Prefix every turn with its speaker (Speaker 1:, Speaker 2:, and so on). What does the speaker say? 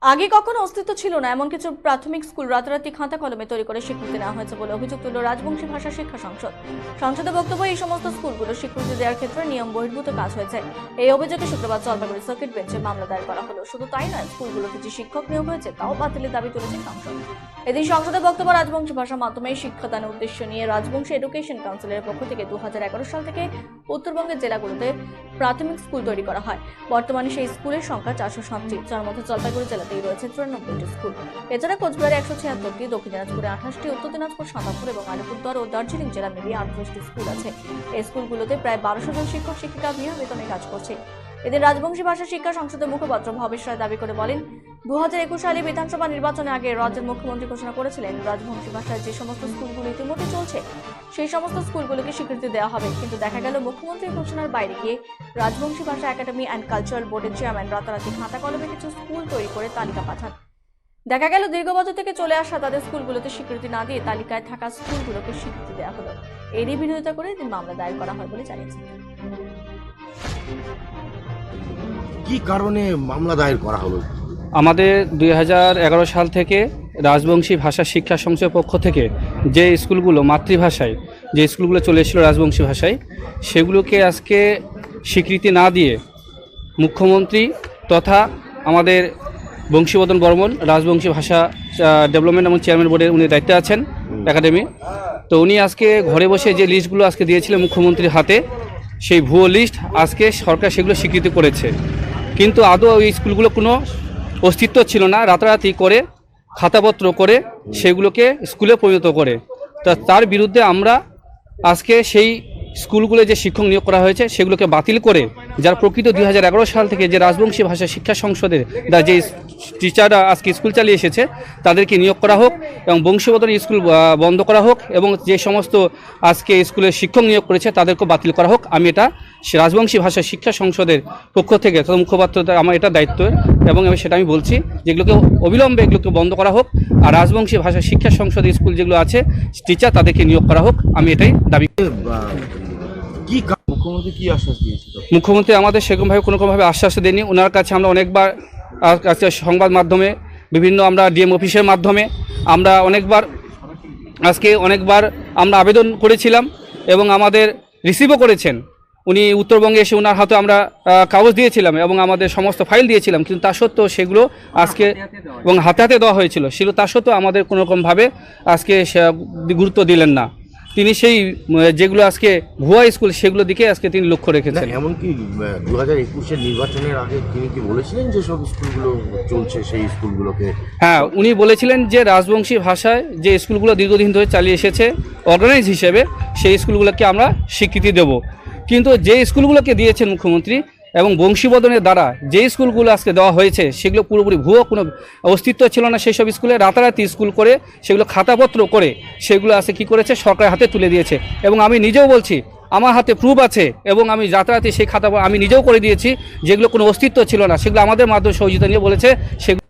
Speaker 1: আগে কখনো অস্তিত্ব ছিল না এমন কিছু প্রাথমিক স্কুল রাতারাতি খাতা কলমে তৈরি করে স্বীকৃতি নেওয়া হয়েছে বলে অভিযোগ তুলল রাজবংশী ভাষা শিক্ষা সংসদ। সংসদে বক্তব্য, এই সমস্ত স্কুলগুলো স্বীকৃতি দেওয়ার ক্ষেত্রে নিয়ম বহির্ভূত কাজ হয়েছে। এই অভিযোগে শুক্রবার জলপাইগুড়ি সার্কিট বেঞ্চে মামলা দায়ের করা হলো। শুধু তাই নয়, স্কুলগুলোতে যে শিক্ষক নিয়োগ হয়েছে তাও বাতিলের দাবি তুলেছে সংসদ। এদিন সংসদে বক্তব্য, রাজবংশী ভাষার মাধ্যমে শিক্ষাদানের উদ্দেশ্য নিয়ে রাজবংশী এডুকেশন কাউন্সিলের পক্ষ থেকে 2011 সাল থেকে উত্তরবঙ্গের জেলাগুলোতে প্রাথমিক স্কুল তৈরি করা হয়। বর্তমানে সেই স্কুলের সংখ্যা 460টি, যার মধ্যে জলপাইগুড়ি জেলাতেই রয়েছে 94টি স্কুল। এছাড়া কোচবিহারে 176টি, দক্ষিণ দিনাজপুরে 28টি, উত্তর দিনাজপুর, সাতাপুর এবং আলিপুরদুয়ার ও দার্জিলিং জেলা মিলিয়ে 38টি স্কুল আছে। এই স্কুলগুলোতে প্রায় 1200 জন শিক্ষক শিক্ষিকা বিনা বেতনে কাজ করছে। এদের রাজবংশী ভাষা শিক্ষা সংসদের মুখপাত্র ভবেশ রায় দাবি করে বলেন, 2021 সালে বিধানসভা নির্বাচনের আগে রাজ্যের মুখ্যমন্ত্রী ঘোষণা করেছিলেন রাজবংশী ভাষায় যে সমস্ত স্কুলগুলো ইতিমধ্যে চলছে সেই সমস্ত স্কুলগুলোকে স্বীকৃতি দেওয়া হবে। কিন্তু দেখা গেল মুখ্যমন্ত্রীর ঘোষণার বাইরে গিয়ে রাজবংশী ভাষা একাডেমি অ্যান্ড কালচারাল বোর্ডের চেয়ারম্যান রাতারাতি খাতা কলমে কিছু স্কুল তৈরি করে তালিকা পাঠান। দেখা গেল দীর্ঘ বছর থেকে চলে আসা তাদের স্কুলগুলোতে স্বীকৃতি না দিয়ে তালিকায় থাকা স্কুলগুলোকে স্বীকৃতি দেওয়া হলো। এরই বিরোধিতা করে মামলা দায়ের করা হয় বলে জানিয়েছেন।
Speaker 2: কি কারণে মামলা দায়ের করা হলো?
Speaker 3: আমাদের 2011 সাল থেকে রাজবংশী ভাষা শিক্ষা সংসদের পক্ষ থেকে যে স্কুলগুলো মাতৃভাষায় যে স্কুলগুলো চলে এসেছিল রাজবংশী ভাষায়, সেগুলোকে আজকে স্বীকৃতি না দিয়ে মুখ্যমন্ত্রী তথা আমাদের বংশীবদন বর্মন রাজবংশী ভাষা ডেভেলপমেন্ট এবং চেয়ারম্যান বোর্ডের উনি দায়িত্বে আছেন একাডেমি। তো উনি আজকে ঘরে বসে যে লিস্টগুলো আজকে দিয়েছিলেন মুখ্যমন্ত্রীর হাতে, সেই ভুয়ো লিস্ট আজকে সরকার সেগুলো স্বীকৃতি করেছে। কিন্তু আদৌ ওই স্কুলগুলো কোনো অস্তিত্ব ছিল না, রাতারাতি করে খাতাপত্র করে সেগুলোকে স্কুলে পরিণত করে। তার বিরুদ্ধে আমরা আজকে সেই স্কুলগুলো যে শিক্ষক নিয়োগ করা হয়েছে সেগুলোকে বাতিল করে, যার প্রকৃত 2011 সাল থেকে যে রাজবংশী ভাষা শিক্ষা সংসদের যে টিচাররা আজকে স্কুল চালিয়ে এসেছে তাদেরকে নিয়োগ করা হোক এবং বংশীবদন স্কুল বন্ধ করা হোক এবং যে সমস্ত আজকে স্কুলের শিক্ষক নিয়োগ করেছে তাদেরকে বাতিল করা হোক। আমি এটা রাজবংশী ভাষা শিক্ষা সংসদের পক্ষ থেকে মুখপাত্র আমার এটা দায়িত্ব এবং সেটা আমি বলছি, যেগুলোকে অবিলম্বে এগুলোকে বন্ধ করা হোক আর রাজবংশী ভাষা শিক্ষা সংসদের স্কুল যেগুলো আছে টিচার তাদেরকে নিয়োগ করা হোক। আমি এটাই দাবি।
Speaker 2: মুখ্যমন্ত্রী কি আশ্বাস দিয়েছিল?
Speaker 3: মুখ্যমন্ত্রী আমাদের সেরকমভাবে কোনোভাবে আশ্বাস দেয়নি। ওনার কাছে আমরা অনেকবার আজকে সংবাদ মাধ্যমে বিভিন্ন আমরা ডিএম অফিসের মাধ্যমে আমরা অনেকবার আমরা আবেদন করেছিলাম এবং আমাদের রিসিভও করেছেন। উনি উত্তরবঙ্গে এসে ওনার হাতে আমরা কাগজ দিয়েছিলাম এবং আমাদের সমস্ত ফাইল দিয়েছিলাম, কিন্তু তা সত্ত্বেও সেগুলো আজকে এবং হাতে হাতে দেওয়া হয়েছিল সেগুলো তা সত্ত্বেও আমাদের কোনোরকমভাবে আজকে গুরুত্ব দিলেন না। তিনি সেই যেগুলো আজকে ভুয়া স্কুল সেগুলো দিকে আজকে তিনি লক্ষ্য রেখেছেন।
Speaker 2: এমনকি 2021-এর নির্বাচনের আগে তিনি কি বলেছিলেন যে সব স্কুলগুলো চলছে সেই স্কুলগুলোকে?
Speaker 3: হ্যাঁ, উনি বলেছিলেন যে রাজবংশী ভাষায় যে স্কুলগুলো দীর্ঘদিন ধরে চালিয়ে এসেছে অর্গানাইজ হিসেবে সেই স্কুলগুলোকে আমরা স্বীকৃতি দেব। কিন্তু যে স্কুলগুলোকে দিয়েছেন মুখ্যমন্ত্রী এবং বংশীবদনের দ্বারা যে স্কুলগুলো আজকে দেওয়া হয়েছে সেগুলো পুরোপুরি ভুয়ো, কোনো অস্তিত্ব ছিল না সেই সব স্কুলে। রাতারাতি স্কুল করে সেগুলো খাতাপত্র করে সেগুলো আছে কি করেছে সরকারের হাতে তুলে দিয়েছে। এবং আমি নিজেও বলছি, আমার হাতে প্রুফ আছে এবং আমি রাতারাতি সেই খাতা আমি নিজেও করে দিয়েছি, যেগুলো কোনো অস্তিত্ব ছিল না সেগুলো আমাদের মাধ্যমে সহযোগিতা নিয়ে বলেছে সেগুলো